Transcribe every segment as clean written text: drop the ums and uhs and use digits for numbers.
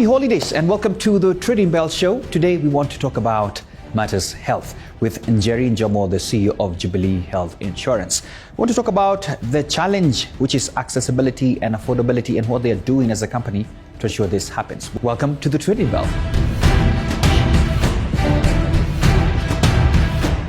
Happy holidays and welcome to the Trading Bell Show. Today we want to talk about matters health with Njeri Jomo, the CEO of Jubilee Health Insurance. We want to talk about the challenge, which is accessibility and affordability, and what they are doing as a company to ensure this happens. Welcome to the Trading Bell.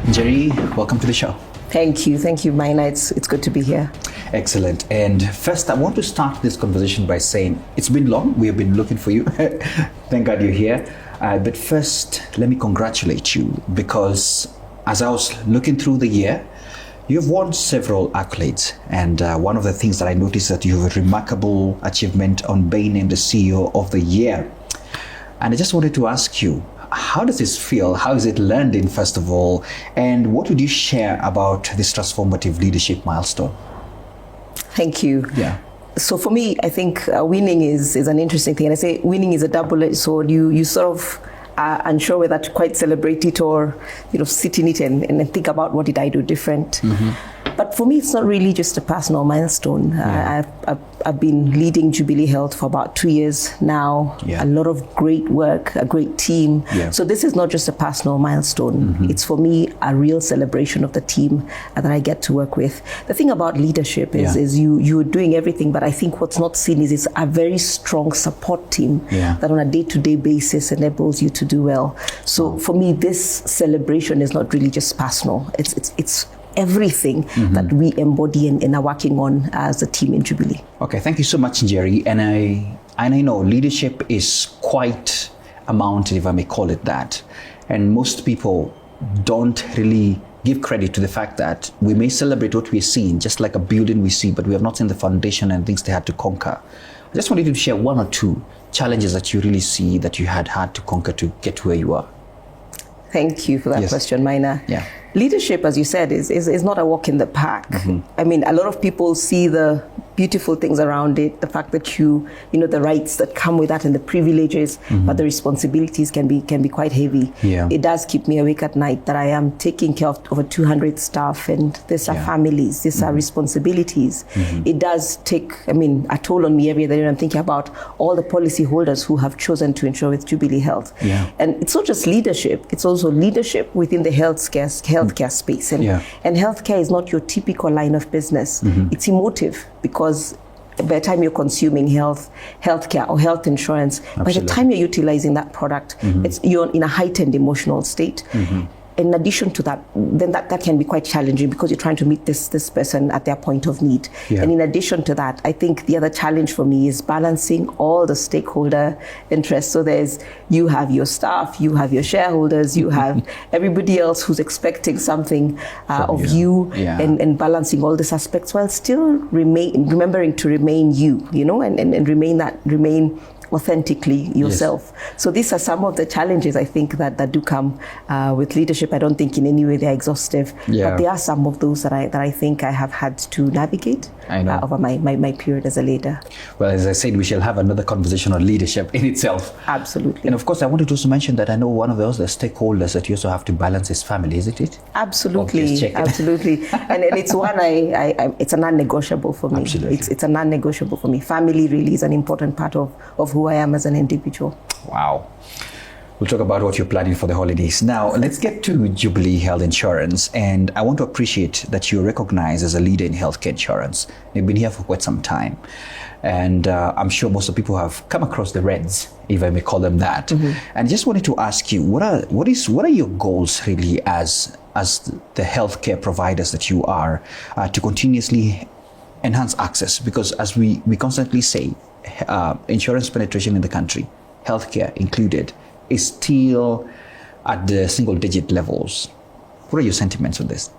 Njeri, welcome to the show. Thank you, Maina. It's good to be here. Excellent. And first, I want to start this conversation by saying it's been long. We have been looking for you. Thank God you're here. But first, let me congratulate you, because as I was looking through the year, you've won several accolades. And one of the things that I noticed that you have a remarkable achievement on being named the CEO of the year. And I just wanted to ask you, how does this feel? How is it landing, first of all? And what would you share about this transformative leadership milestone? Thank you. Yeah. So for me, I think winning is an interesting thing. And I say winning is a double-edged sword. You sort of are unsure whether to quite celebrate it or, sit in it and think about what did I do different. Mm-hmm. But for me, it's not really just a personal milestone. Yeah. I've been leading Jubilee Health for about 2 years now. Yeah. A lot of great work, a great team. Yeah. So this is not just a personal milestone. Mm-hmm. It's for me a real celebration of the team that I get to work with. The thing about leadership is you're doing everything, but I think what's not seen is it's a very strong support team that on a day-to-day basis enables you to do well. So for me, this celebration is not really just personal. It's everything that we embody and are working on as a team in Jubilee. Okay, thank you so much, Njeri. And I know leadership is quite a mountain, if I may call it that. And most people don't really give credit to the fact that we may celebrate what we're seeing, just like a building we see, but we have not seen the foundation and things they had to conquer. I just wanted to share one or two challenges that you really see that you had to conquer to get to where you are. Thank you for that question, Maina. Yeah. Leadership, as you said, is not a walk in the park. Mm-hmm. I mean, a lot of people see the beautiful things around it, the fact that the rights that come with that and the privileges, but the responsibilities can be quite heavy. Yeah. It does keep me awake at night that I am taking care of over 200 staff, and these are families, these are responsibilities. Mm-hmm. It does take, a toll on me every day. I'm thinking about all the policy holders who have chosen to insure with Jubilee Health. Yeah. And it's not just leadership, it's also leadership within the healthcare space. And healthcare is not your typical line of business. Mm-hmm. It's emotive, because by the time you're consuming healthcare or health insurance, by the time you're utilizing that product, you're in a heightened emotional state. Mm-hmm. In addition to that, then that can be quite challenging, because you're trying to meet this person at their point of need. Yeah. And in addition to that, I think the other challenge for me is balancing all the stakeholder interests. So you have your staff, you have your shareholders, you have everybody else who's expecting something of you, and balancing all these aspects while still remembering to remain you, and remain authentically yourself. Yes. So these are some of the challenges I think that do come with leadership. I don't think in any way they're exhaustive, but there are some of those that I think I have had to navigate over my period as a leader. Well, as I said, we shall have another conversation on leadership in itself. Absolutely. And of course, I wanted to also mention that I know one of the other stakeholders that you also have to balance is family, isn't it? Absolutely, absolutely. and it's one it's a non-negotiable for me. Absolutely. It's a non-negotiable for me. Family really is an important part of who I am as an individual. Wow. We'll talk about what you're planning for the holidays. Now, let's get to Jubilee Health Insurance. And I want to appreciate that you're recognized as a leader in healthcare insurance. You've been here for quite some time. And I'm sure most of the people have come across the Reds, if I may call them that. Mm-hmm. And just wanted to ask you, what are your goals really as the healthcare providers that you are to continuously enhance access? Because as we constantly say, insurance penetration in the country, healthcare included, is still at the single-digit levels. What are your sentiments on this?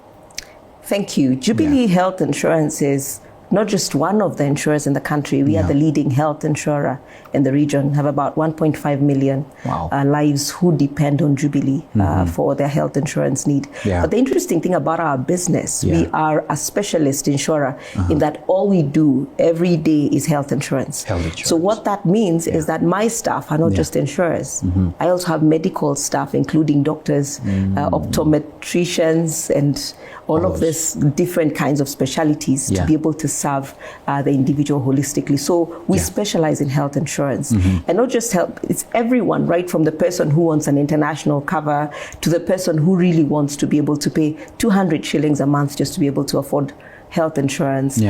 Thank you. Jubilee Health Insurance is not just one of the insurers in the country. We are the leading health insurer in the region, have about 1.5 million lives who depend on Jubilee for their health insurance need. Yeah. But the interesting thing about our business, we are a specialist insurer in that all we do every day is health insurance. So what that means is that my staff are not just insurers. Mm-hmm. I also have medical staff, including doctors, optometricians, and all of these different kinds of specialties to be able to serve the individual holistically. So we specialize in health insurance, and not just health, it's everyone, right from the person who wants an international cover to the person who really wants to be able to pay 200 shillings a month just to be able to afford health insurance.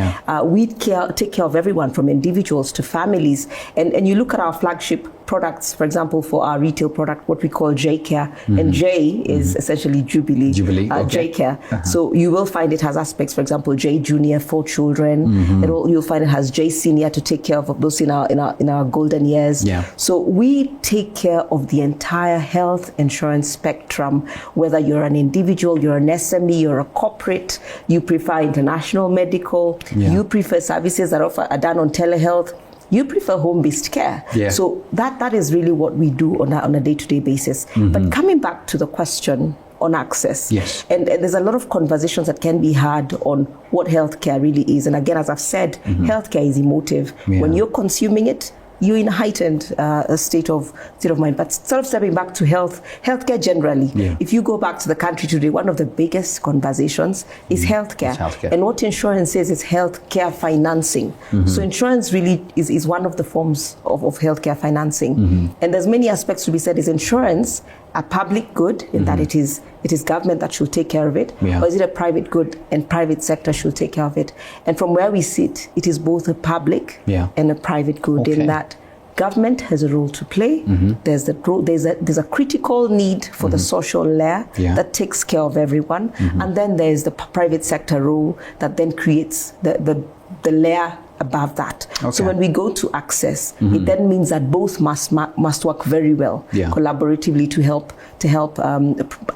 We take care of everyone from individuals to families. And you look at our flagship products, for example, for our retail product, what we call J Care. And J is essentially Jubilee. J Care. So you will find it has aspects, for example, J Junior for children. And you'll find it has J Senior to take care of those in our golden years. So we take care of the entire health insurance spectrum, whether you're an individual, you're an SME, you're a corporate, you prefer international medical, you prefer services that are done on telehealth, you prefer home-based care. So that is really what we do on a day-to-day basis. But coming back to the question on access, and there's a lot of conversations that can be had on what healthcare really is. And again, as I've said, healthcare is emotive. When you're consuming it, you're in a heightened state of mind. But sort of stepping back to healthcare generally, if you go back to the country today, one of the biggest conversations is healthcare. And what insurance is healthcare financing. So insurance really is one of the forms of healthcare financing. And there's many aspects to be said. Is insurance a public good in that it is government that should take care of it, or is it a private good and private sector should take care of it? And from where we sit, it is both a public and a private good in that government has a role to play. There's a critical need for the social layer that takes care of everyone, and then there's the private sector role that then creates the layer above that. So when we go to access, it then means that both must work very well collaboratively to help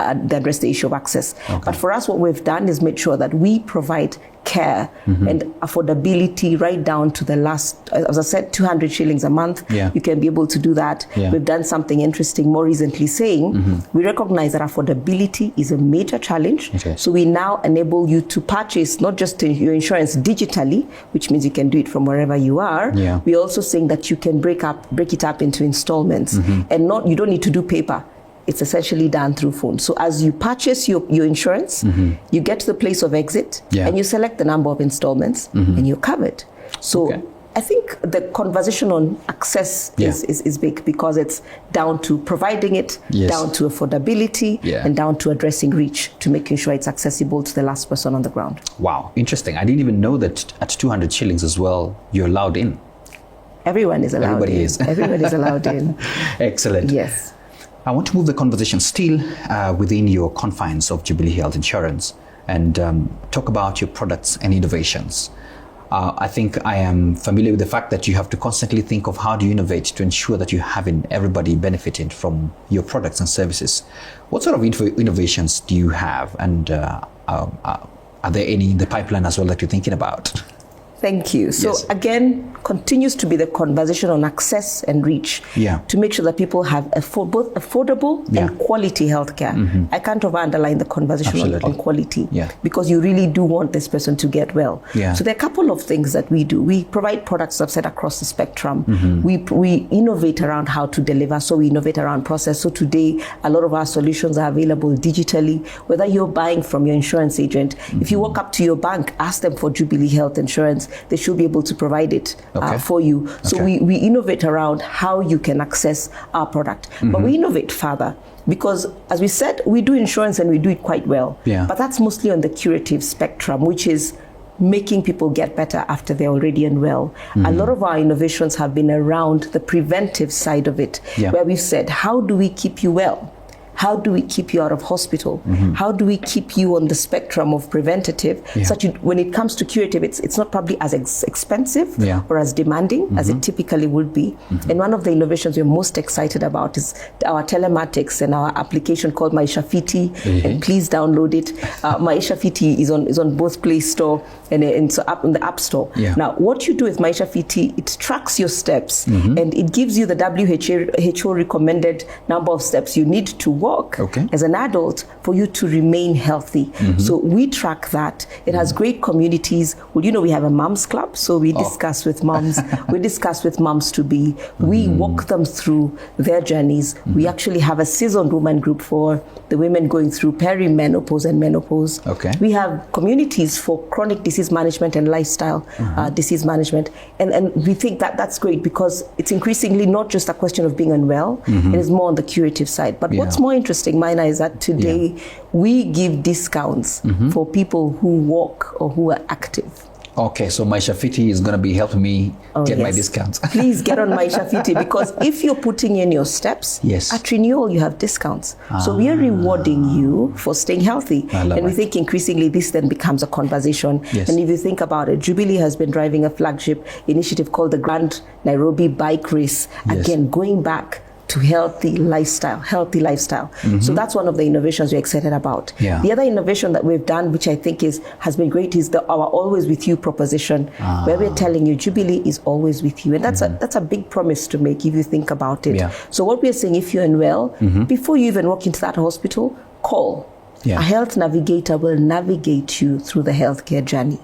address the issue of access. But for us, what we've done is made sure that we provide care and affordability right down to the last, as I said, 200 shillings a month. You can be able to do that. We've done something interesting more recently saying we recognize that affordability is a major challenge. So we now enable you to purchase not just your insurance digitally, which means you can do it from wherever you are. We're also saying that you can break it up into installments, and you don't need to do paper. It's essentially done through phone. So as you purchase your insurance, you get to the place of exit and you select the number of installments and you're covered. So I think the conversation on access is big because it's down to providing it, down to affordability, and down to addressing reach to making sure it's accessible to the last person on the ground. Wow, interesting. I didn't even know that at 200 shillings as well, you're allowed in. Everyone is allowed Everybody in. is. Everyone is allowed in. Excellent. Yes. I want to move the conversation still within your confines of Jubilee Health Insurance and talk about your products and innovations. I think I am familiar with the fact that you have to constantly think of how do you innovate to ensure that you're having everybody benefiting from your products and services. What sort of innovations do you have, and are there any in the pipeline as well that you're thinking about? Thank you. So again, continues to be the conversation on access and reach to make sure that people have both affordable and quality healthcare. I can't underline the conversation on quality because you really do want this person to get well. So there are a couple of things that we do. We provide products, I've said, across the spectrum. We innovate around how to deliver, so we innovate around process. So today, a lot of our solutions are available digitally, whether you're buying from your insurance agent. If you walk up to your bank, ask them for Jubilee Health Insurance, they should be able to provide it for you. So we innovate around how you can access our product. But we innovate further because, as we said, we do insurance and we do it quite well. But that's mostly on the curative spectrum, which is making people get better after they're already unwell. A lot of our innovations have been around the preventive side of it, where we've said, how do we keep you well? How do we keep you out of hospital? How do we keep you on the spectrum of preventative? Such when it comes to curative, it's not probably as expensive or as demanding as it typically would be. And one of the innovations we're most excited about is our telematics and our application called Maisha Fiti. And please download it. Maisha Fiti is on both Play Store and so up in the App Store. Now, what you do with Maisha Fiti, it tracks your steps and it gives you the WHO recommended number of steps you need to walk work Okay. as an adult for you to remain healthy. So we track that. It has great communities. Well, we have a moms club, so we discuss with moms. We discuss with moms to be. We walk them through their journeys. We actually have a seasoned woman group for the women going through perimenopause and menopause. Okay. We have communities for chronic disease management and lifestyle disease management. And we think that that's great because it's increasingly not just a question of being unwell. It is more on the curative side. But what's more interesting, Mina, is that today we give discounts for people who walk or who are active. Okay, so Maisha Fiti is going to be helping me get my discounts. Please get on Maisha Fiti, because if you're putting in your steps, at renewal you have discounts. So we are rewarding you for staying healthy. And we think increasingly this then becomes a conversation. And if you think about it, Jubilee has been driving a flagship initiative called the Grand Nairobi Bike Race. Again, going back to healthy lifestyle. So that's one of the innovations we're excited about. The other innovation that we've done, which I think has been great, is our Always With You proposition, where we're telling you Jubilee is always with you. And that's a big promise to make if you think about it. So what we're saying, if you're unwell, before you even walk into that hospital, call. A health navigator will navigate you through the healthcare journey.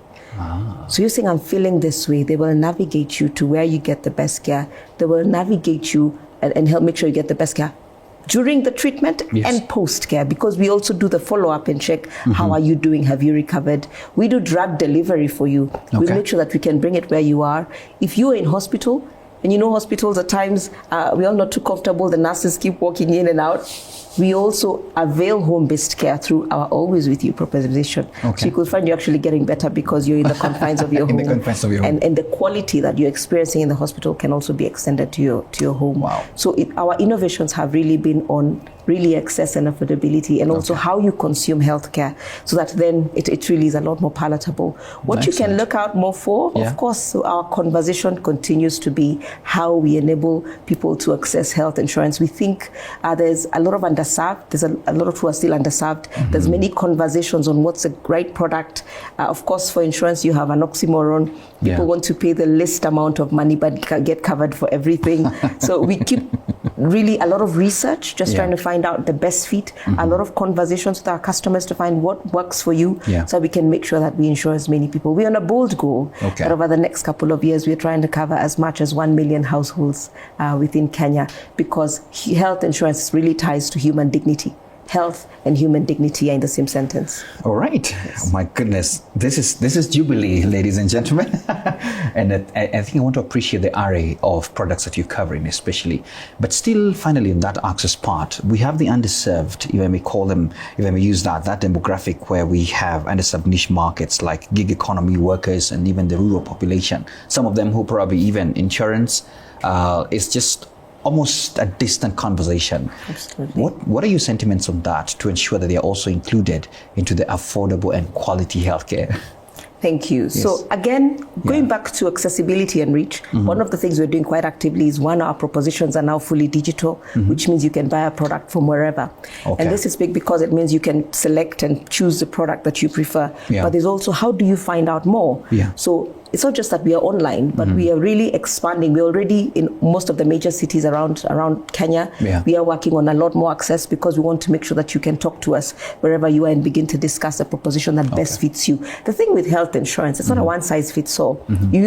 So you're saying, I'm feeling this way. They will navigate you to where you get the best care. They will navigate you and help make sure you get the best care during the treatment and post-care, because we also do the follow-up and check how are you doing, have you recovered. We do drug delivery for you. We make sure that we can bring it where you are. If you are in hospital, and hospitals at times, we are not too comfortable, the nurses keep walking in and out. We also avail home-based care through our Always With You proposition. So you could find you're actually getting better because you're in the confines of your home. The confines of your home. And the quality that you're experiencing in the hospital can also be extended to your home. So our innovations have really been on really access and affordability, and also how you consume healthcare, so that then it really is a lot more palatable. What you can look out more for, of course, so our conversation continues to be how we enable people to access health insurance. We think there's a lot of underserved. There's a lot of who are still underserved. There's many conversations on what's the right product. Of course, for insurance, you have an oxymoron. People want to pay the least amount of money but get covered for everything. So we keep really a lot of research, just trying to find out the best fit, a lot of conversations with our customers to find what works for you, so we can make sure that we insure as many people. We're on a bold goal that over the next couple of years, we're trying to cover as much as 1 million households within Kenya, because health insurance really ties to human dignity. Health and human dignity are in the same sentence. All right. Oh my goodness. This is Jubilee, ladies and gentlemen. And I think I want to appreciate the array of products that you're covering, especially. But still, finally, in that access part, we have the underserved, if I may call them, if I may use that demographic where we have underserved niche markets like gig economy workers and even the rural population. Some of them who probably even insurance is just almost a distant conversation. Absolutely. What are your sentiments on that to ensure that they are also included into the affordable and quality healthcare? Thank you. Yes. So again, going back to accessibility and reach, one of the things we're doing quite actively is our propositions are now fully digital, which means you can buy a product from wherever. And this is big because it means you can select and choose the product that you prefer. But there's also, how do you find out more? So it's not just that we are online, but we are really expanding. We're already in most of the major cities around Kenya. We are working on a lot more access because we want to make sure that you can talk to us wherever you are and begin to discuss a proposition that best fits you. The thing with health insurance, it's not a one size fits all. You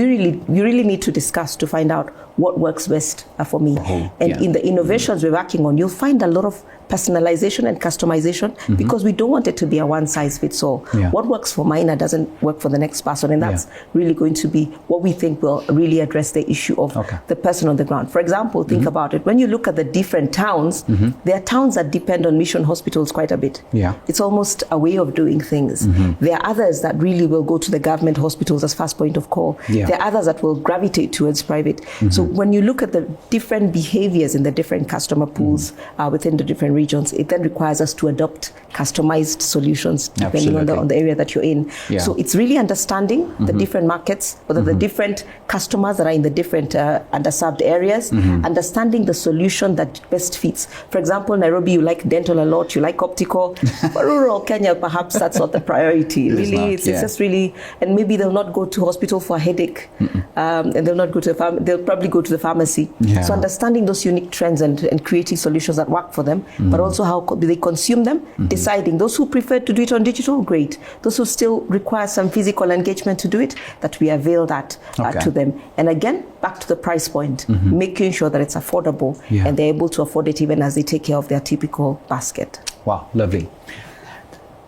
really need to discuss to find out what works best for me. And in the innovations we're working on, you'll find a lot of personalization and customization because we don't want it to be a one size fits all. What works for Mina doesn't work for the next person, and that's really going to be what we think will really address the issue of the person on the ground. For example, think about it. When you look at the different towns, there are towns that depend on mission hospitals quite a bit. It's almost a way of doing things. There are others that really will go to the government hospitals as first point of call. There are others that will gravitate towards private. So when you look at the different behaviors in the different customer pools within the different regions, it then requires us to adopt customized solutions depending on the area that you're in. So it's really understanding the different markets, or the different customers that are in the different underserved areas, understanding the solution that best fits. For example, Nairobi, you like dental a lot, you like optical. For rural Kenya, perhaps that's not the priority. It's just really, and maybe they'll not go to hospital for a headache, and they'll not go to they'll probably go to the pharmacy. So understanding those unique trends and creating solutions that work for them but also how do they consume them, deciding those who prefer to do it on digital, great. Those who still require some physical engagement to do it, that we avail that to them. And again, back to the price point, making sure that it's affordable and they're able to afford it even as they take care of their typical basket. Wow, lovely.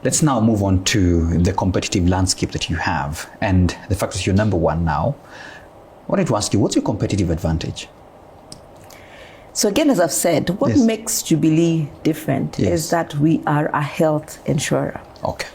Let's now move on to the competitive landscape that you have and the fact that you're number one now. I wanted to ask you, what's your competitive advantage? So again, as I've said, what makes Jubilee different is that we are a health insurer. Okay.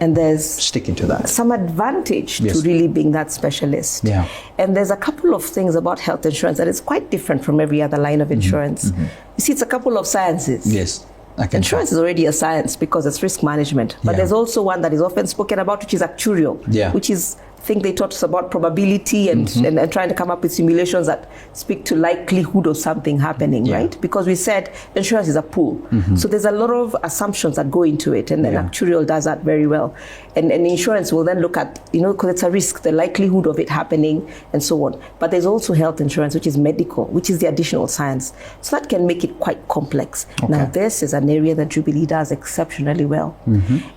And there's sticking to that some advantage to really being that specialist. Yeah. And there's a couple of things about health insurance that is quite different from every other line of insurance. You see, it's a couple of sciences. Yes. Insurance is already a science because it's risk management. But there's also one that is often spoken about, which is actuarial, which is, I think they taught us about probability and trying to come up with simulations that speak to likelihood of something happening, right? Because we said insurance is a pool. So there's a lot of assumptions that go into it, and then actuarial does that very well. And insurance will then look at, because it's a risk, the likelihood of it happening and so on. But there's also health insurance, which is medical, which is the additional science. So that can make it quite complex. Now, this is an area that Jubilee does exceptionally well.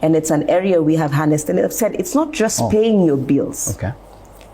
And it's an area we have harnessed. And I've said it's not just paying your bills. Okay.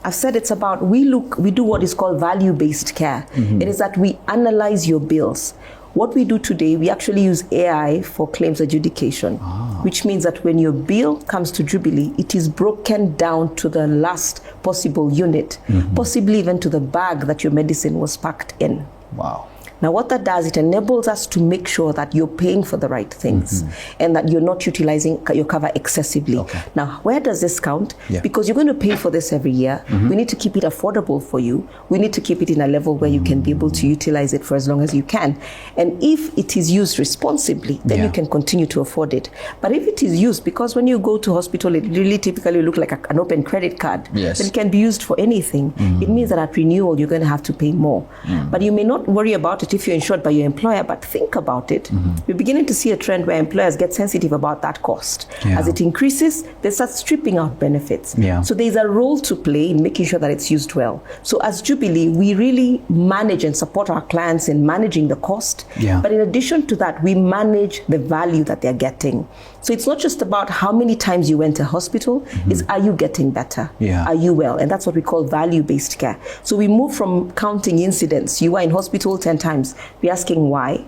I've said it's about, we do what is called value-based care. It is that we analyze your bills. What we do today, we actually use AI for claims adjudication, which means that when your bill comes to Jubilee, it is broken down to the last possible unit, possibly even to the bag that your medicine was packed in. Wow. Now, what that does, it enables us to make sure that you're paying for the right things and that you're not utilizing your cover excessively. Okay. Now, where does this count? Because you're going to pay for this every year. We need to keep it affordable for you. We need to keep it in a level where you can be able to utilize it for as long as you can. And if it is used responsibly, then you can continue to afford it. But if it is used, because when you go to hospital, it really typically looks like an open credit card. Then it can be used for anything. It means that at renewal, you're going to have to pay more. But you may not worry about it if you're insured by your employer, but think about it. We're beginning to see a trend where employers get sensitive about that cost. As it increases, they start stripping out benefits. So there's a role to play in making sure that it's used well. So as Jubilee, we really manage and support our clients in managing the cost. But in addition to that, we manage the value that they're getting. So it's not just about how many times you went to hospital, it's are you getting better? Are you well? And that's what we call value-based care. So we move from counting incidents. You were in hospital 10 times. We're asking why.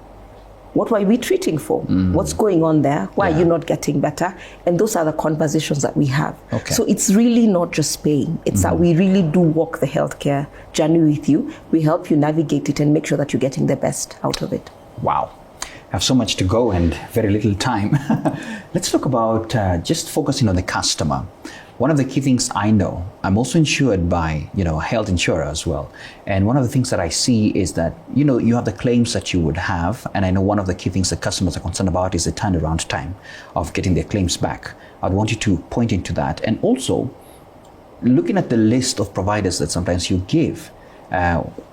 What were we treating for? What's going on there? Why are you not getting better? And those are the conversations that we have. So it's really not just paying. It's that we really do walk the healthcare journey with you. We help you navigate it and make sure that you're getting the best out of it. Wow. I have so much to go and very little time. Let's talk about just focusing on the customer. One of the key things I know, I'm also insured by, a health insurer as well. And one of the things that I see is that, you have the claims that you would have. And I know one of the key things that customers are concerned about is the turnaround time of getting their claims back. I'd want you to point into that. And also, looking at the list of providers that sometimes you give,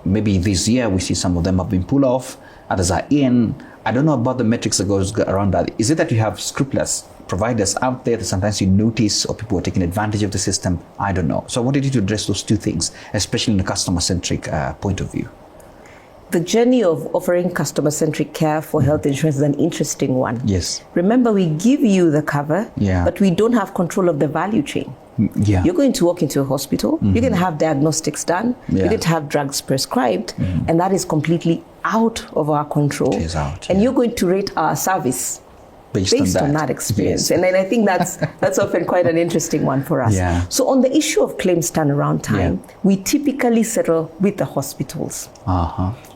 maybe this year we see some of them have been pulled off, others are in. I don't know about the metrics that goes around that. Is it that you have scrupulous providers out there that sometimes you notice, or people are taking advantage of the system? I don't know. So I wanted you to address those two things, especially in a customer-centric point of view. The journey of offering customer-centric care for health insurance is an interesting one. Yes. Remember, we give you the cover, but we don't have control of the value chain. You're going to walk into a hospital, you're going to have diagnostics done, you're going to have drugs prescribed, and that is completely out of our control. It is out, and you're going to rate our service based on that experience. And I think that's often quite an interesting one for us. So on the issue of claims turnaround time, we typically settle with the hospitals.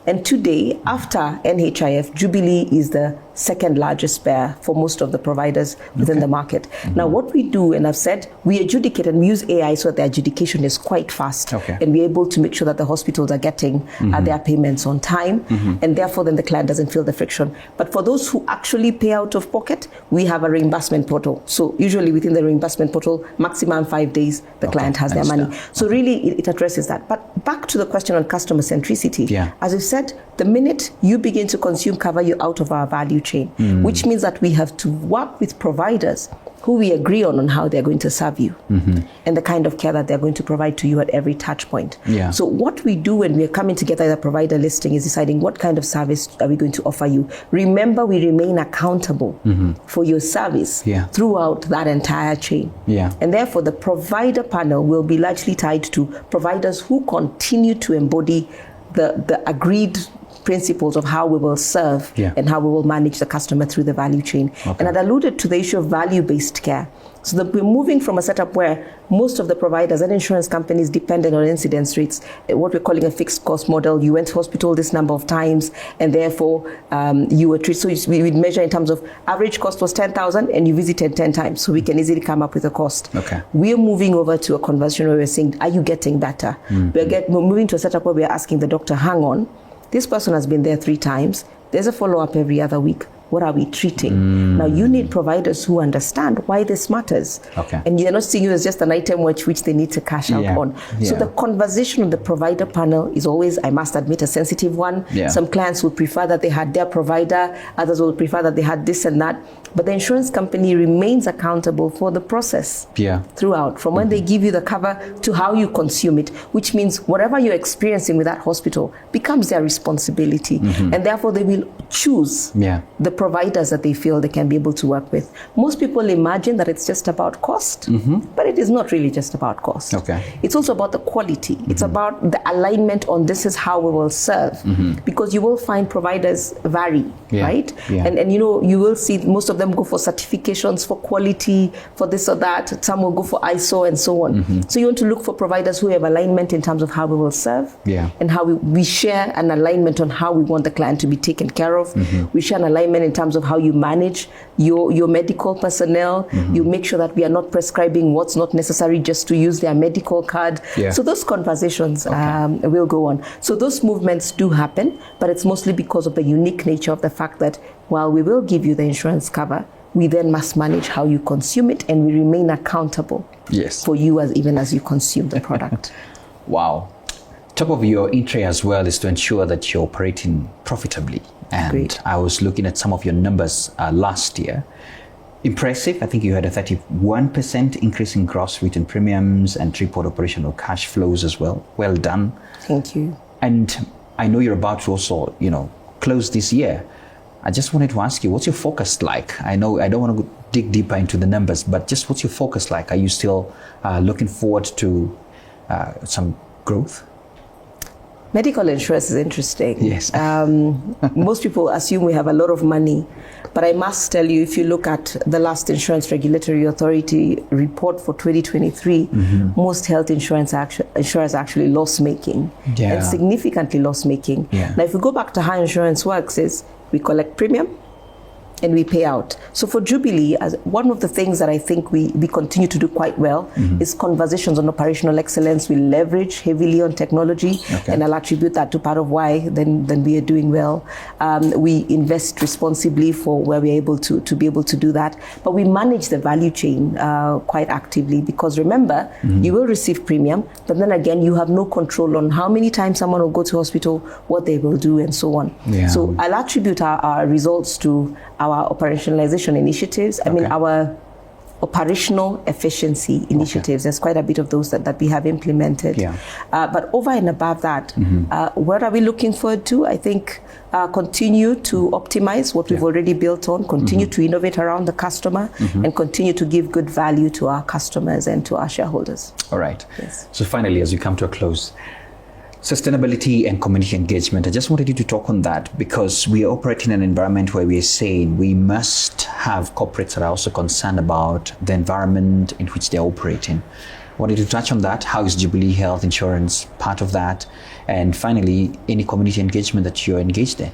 And today, after NHIF, Jubilee is the second largest payer for most of the providers within the market. Now, what we do, and I've said, we adjudicate and we use AI so that the adjudication is quite fast. And we're able to make sure that the hospitals are getting their payments on time. And therefore, then the client doesn't feel the friction. But for those who actually pay out of pocket, we have a reimbursement portal. So usually within the reimbursement portal, maximum 5 days, the client has their money. So really, it addresses that. But back to the question on customer centricity, as we've said, said, the minute you begin to consume cover, you're out of our value chain, which means that we have to work with providers who we agree on how they're going to serve you and the kind of care that they're going to provide to you at every touch point. Yeah. So what we do when we're coming together as a provider listing is deciding what kind of service are we going to offer you. Remember, we remain accountable for your service throughout that entire chain. Yeah. And therefore, the provider panel will be largely tied to providers who continue to embody the agreed principles of how we will serve and how we will manage the customer through the value chain. Okay. And I'd alluded to the issue of value-based care. So that we're moving from a setup where most of the providers and insurance companies depended on incidence rates, what we're calling a fixed cost model. You went to hospital this number of times, and therefore you were treated. So we would measure in terms of average cost was 10,000, and you visited 10 times. So we can easily come up with a cost. Okay. We're moving over to a conversion where we're saying, are you getting better? We're moving to a setup where we're asking the doctor, hang on, this person has been there 3 times. There's a follow-up every other week. What are we treating? Now, you need providers who understand why this matters. Okay. And you're not seeing you as just an item which they need to cash out on. So the conversation of the provider panel is always, I must admit, a sensitive one. Some clients would prefer that they had their provider. Others will prefer that they had this and that. But the insurance company remains accountable for the process throughout, from when they give you the cover to how you consume it, which means whatever you're experiencing with that hospital becomes their responsibility. And therefore, they will choose the providers that they feel they can be able to work with. Most people imagine that it's just about cost, but it is not really just about cost. Okay. It's also about the quality. It's about the alignment on this is how we will serve, because you will find providers vary, right? And you know, you will see most of them go for certifications for quality, for this or that. Some will go for ISO and so on. So you want to look for providers who have alignment in terms of how we will serve and how we share an alignment on how we want the client to be taken care of. We share an alignment in terms of how you manage your medical personnel. You make sure that we are not prescribing what's not necessary just to use their medical card. So those conversations will go on. So those movements do happen, but it's mostly because of the unique nature of the fact that while we will give you the insurance cover, we then must manage how you consume it, and we remain accountable for you even as you consume the product. Wow. Top of your entry as well is to ensure that you're operating profitably. And I was looking at some of your numbers last year. Impressive. I think you had a 31% increase in gross written premiums and tripled operational cash flows as well. Well done. Thank you. And I know you're about to also, close this year. I just wanted to ask you, what's your focus like? I know I don't want to dig deeper into the numbers, but just what's your focus like? Are you still looking forward to some growth? Medical insurance is interesting. Yes. Most people assume we have a lot of money, but I must tell you, if you look at the last Insurance Regulatory Authority report for 2023, most health insurers are actually loss-making and significantly loss-making. Now, if we go back to how insurance works is we collect premium and we pay out. So for Jubilee, as one of the things that I think we continue to do quite well is conversations on operational excellence. We leverage heavily on technology, and I'll attribute that to part of why then we are doing well. We invest responsibly for where we're able to be able to do that. But we manage the value chain quite actively, because remember, you will receive premium, but then again, you have no control on how many times someone will go to hospital, what they will do, and so on. So I'll attribute our results to our operationalization initiatives. I mean, our operational efficiency initiatives. There's quite a bit of those that we have implemented. But over and above that, what are we looking forward to? I think continue to optimize what we've already built on, continue to innovate around the customer, and continue to give good value to our customers and to our shareholders. All right. So finally, as we come to a close, sustainability and community engagement. I just wanted you to talk on that, because we are operating in an environment where we are saying we must have corporates that are also concerned about the environment in which they're operating. I wanted to touch on that. How is Jubilee Health Insurance part of that? And finally, any community engagement that you're engaged in?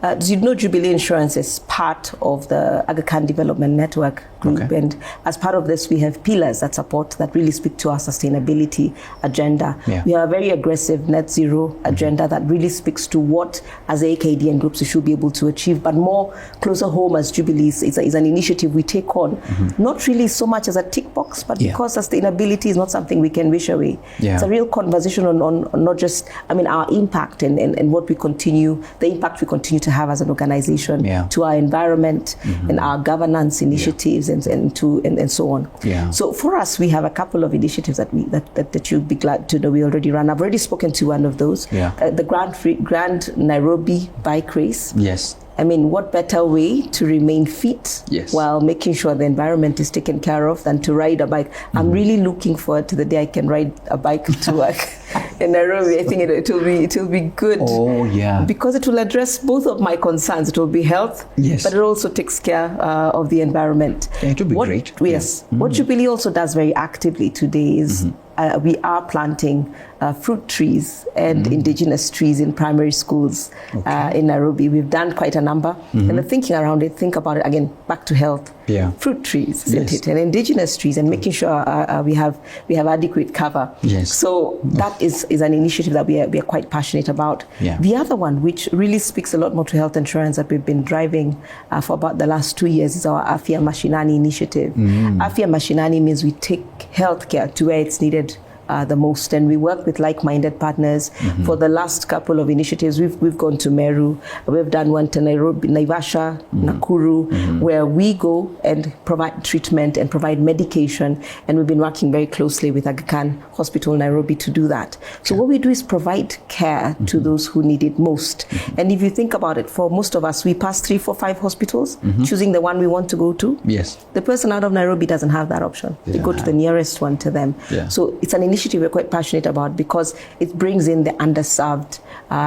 As you know, Jubilee Insurance is part of the Aga Khan Development Network group. Okay. And as part of this, we have pillars that really speak to our sustainability agenda. Yeah. We have a very aggressive net zero agenda that really speaks to what, as AKDN groups, we should be able to achieve. But more closer home as Jubilee is an initiative we take on, not really so much as a tick box, but because sustainability is not something we can wish away. Yeah. It's a real conversation on not just, our impact and what we continue, the impact we continue to have as an organization to our environment and our governance initiatives and so on. Yeah. So for us, we have a couple of initiatives that you'll be glad to know we already run. I've already spoken to one of those. Yeah. The Grand Nairobi Bike Race. Yes. What better way to remain fit while making sure the environment is taken care of than to ride a bike? I'm really looking forward to the day I can ride a bike to work in Nairobi. I think it will be good. Oh, yeah. Because it will address both of my concerns. It will be health, but it also takes care of the environment. Yeah, it will be great. Yes. What Jubilee also does very actively today is we are planting fruit trees and indigenous trees in primary schools in Nairobi. We've done quite a number. And the thinking around it, think about it again, back to health. Yeah. Fruit trees, isn't it? And indigenous trees, and making sure we have adequate cover. Yes. So that is an initiative that we are quite passionate about. Yeah. The other one, which really speaks a lot more to health insurance that we've been driving for about the last 2 years, is our Afya Mashinani initiative. Afya Mashinani means we take healthcare to where it's needed the most, and we work with like-minded partners. For the last couple of initiatives, we've gone to Meru, we've done one to Nairobi, Naivasha, Nakuru, where we go and provide treatment and provide medication, and we've been working very closely with Aga Khan Hospital Nairobi to do that. So what we do is provide care to those who need it most. And if you think about it, for most of us, we pass 3, 4, 5 hospitals, choosing the one we want to go to. Yes. The person out of Nairobi doesn't have that option. They go to the nearest one to them. Yeah. So it's an initiative we're quite passionate about because it brings in the underserved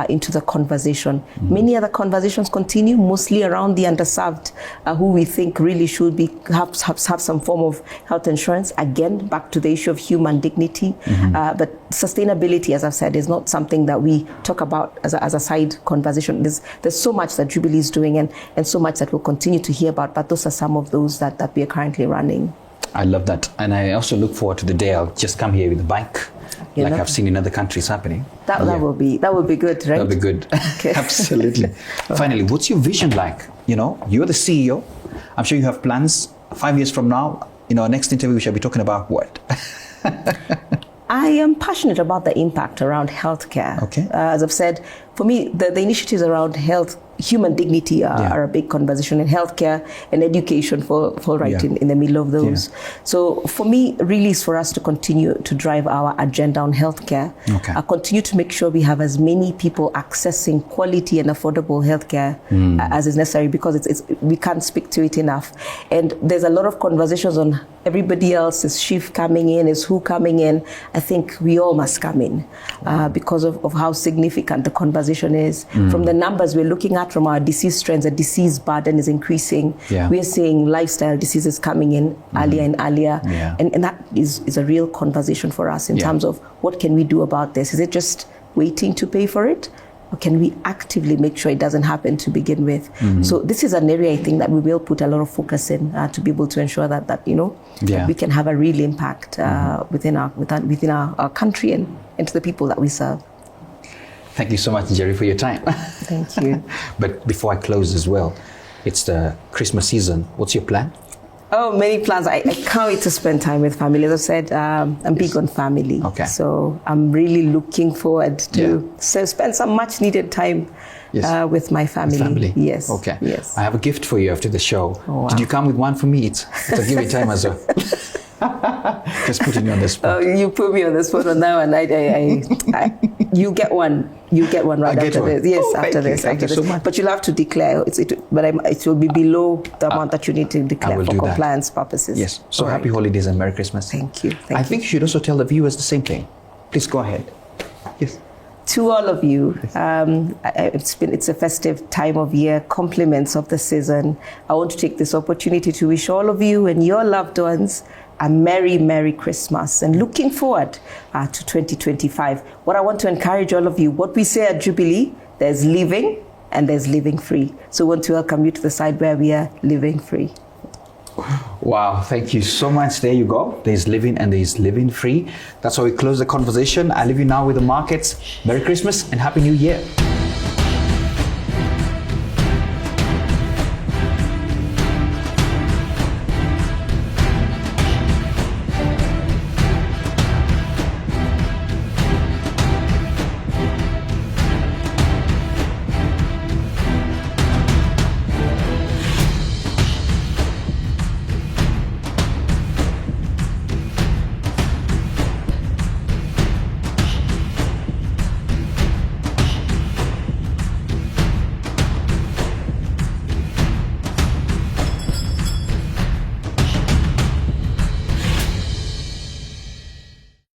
into the conversation. Many other conversations continue, mostly around the underserved, who we think really should have some form of health insurance. Again, back to the issue of human dignity. But sustainability, as I've said, is not something that we talk about as a side conversation. There's so much that Jubilee is doing and so much that we'll continue to hear about, but those are some of those that we are currently running. I love that. And I also look forward to the day I'll just come here with a bike, like I've seen in other countries happening. That will be good, right? That'll be good. Okay. Absolutely. Finally, what's your vision like? You're the CEO. I'm sure you have plans 5 years from now. Our next interview, we shall be talking about what? I am passionate about the impact around healthcare. Okay. As I've said, for me, the initiatives around health, human dignity are a big conversation, in healthcare and education fall right in the middle of those. Yeah. So for me, really is for us to continue to drive our agenda on healthcare, continue to make sure we have as many people accessing quality and affordable healthcare as is necessary, because we can't speak to it enough. And there's a lot of conversations on everybody else, is shift coming in, is who coming in. I think we all must come in because of how significant the conversation is. From the numbers we're looking at, from our disease trends, the disease burden is increasing. Yeah. We are seeing lifestyle diseases coming in earlier and earlier. Yeah. And that is a real conversation for us in terms of what can we do about this? Is it just waiting to pay for it? Or can we actively make sure it doesn't happen to begin with? So this is an area I think that we will put a lot of focus in to be able to ensure that that we can have a real impact within our country and to the people that we serve. Thank you so much, Njeri, for your time. Thank you. But before I close as well, it's the Christmas season. What's your plan? Oh, many plans. I can't wait to spend time with family. As I said, I'm big on family. Okay. So I'm really looking forward to spend some much needed time with my family. Yes. Okay. Yes. I have a gift for you after the show. Oh, wow. Did you come with one for me? It's a give me time as well. Just putting you on the spot. Oh, you put me on the spot on that one. You get one. You get one right after this. Yes, after this. After this. So much. But you'll have to declare. It will be below the amount that you need to declare for compliance purposes. Yes. So happy holidays and Merry Christmas. Thank you. I think you should also tell the viewers the same thing. Please go ahead. Yes. To all of you, it's a festive time of year, compliments of the season. I want to take this opportunity to wish all of you and your loved ones a Merry, Merry Christmas, and looking forward to 2025. What I want to encourage all of you, what we say at Jubilee, there's living, and there's living free. So we want to welcome you to the side where we are living free. Wow, thank you so much. There you go. There's living and there's living free. That's how we close the conversation. I leave you now with the markets. Merry Christmas and Happy New Year.